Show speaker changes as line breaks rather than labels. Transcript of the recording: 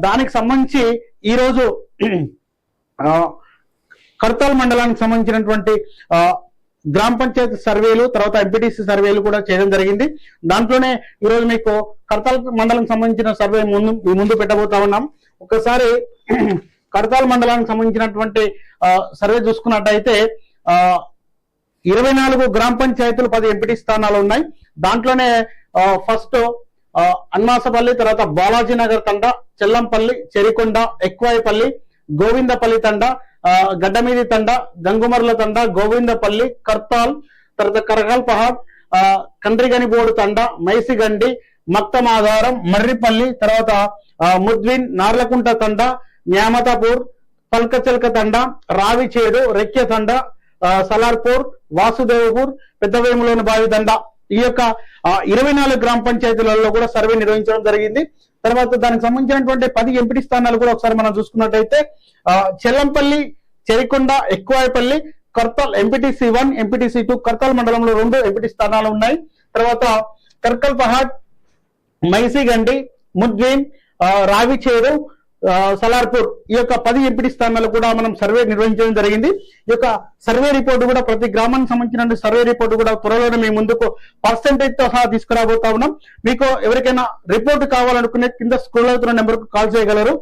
దానికి సంబంధించి ఈరోజు కర్తాల్ మండలానికి సంబంధించినటువంటి గ్రామ పంచాయతీ సర్వేలు, తర్వాత ఎంపీటీసీ సర్వేలు కూడా చేయడం జరిగింది. దాంట్లోనే ఈరోజు మీకు కర్తాల్ మండలం సంబంధించిన సర్వే ముందు పెట్టబోతా ఉన్నాం. ఒకసారి కర్తాల్ మండలానికి సంబంధించినటువంటి సర్వే చూసుకున్నట్టయితే 24 గ్రామ పంచాయతీలు, 10 ఎంపీటీ స్థానాలు ఉన్నాయి. దాంట్లోనే ఫస్ట్ అన్మాసపల్లి, తర్వాత బాలాజీనగర్ తండ, చెల్లంపల్లి, చెరికొండ, ఎక్కువాయిపల్లి, గోవిందపల్లి తండ, గడ్డమీది తండ, గంగుమర్ల తండ, గోవిందపల్లి, కర్తాల్, తర్వాత కరగాల్ పహాడ్, కండ్రిగనిబోడు తండ, మైసిగండి, మక్తమాధారం, మర్రిపల్లి, తర్వాత ముద్విన్, నార్లకుంట తండ, న్యామతాపూర్, పల్కచల్క తండ, రావిచేడు, రెక్య తండ, సలార్పూర్, వాసుదేవపూర్, పెద్దవేములోని బావి తండ, ఈ యొక్క 24 గ్రామ పంచాయతీలలో కూడా సర్వే నిర్వహించడం జరిగింది. తర్వాత దానికి సంబంధించినటువంటి 10 ఎంపీటీ స్థానాలు కూడా ఒకసారి మనం చూసుకున్నట్టయితే చెల్లంపల్లి, చెరికొండ, ఎక్కువాయిపల్లి, కర్తాల్ ఎంపీటీసీ 1, ఎంపీటీసీ 2, కర్తాల్ మండలంలో 2 ఎంపీటీ స్థానాలు ఉన్నాయి. తర్వాత కర్కల్ పహాడ్, మైసిగండి, ముద్వీన్, రావిచేడు, సలార్పూర్, ఈ యొక్క 10 ఎంపీటీ స్థానాలు కూడా మనం సర్వే నిర్వహించడం జరిగింది. ఈ యొక్క సర్వే రిపోర్టు కూడా ప్రతి గ్రామానికి సంబంధించిన సర్వే రిపోర్టు కూడా త్వరలోనే మీ ముందుకు పర్సెంటేజ్ తో సహా తీసుకురాబోతా ఉన్నాం. మీకు ఎవరికైనా రిపోర్టు కావాలనుకునే కింద స్క్రోల్ అవుతున్న నెంబర్ కు కాల్ చేయగలరు.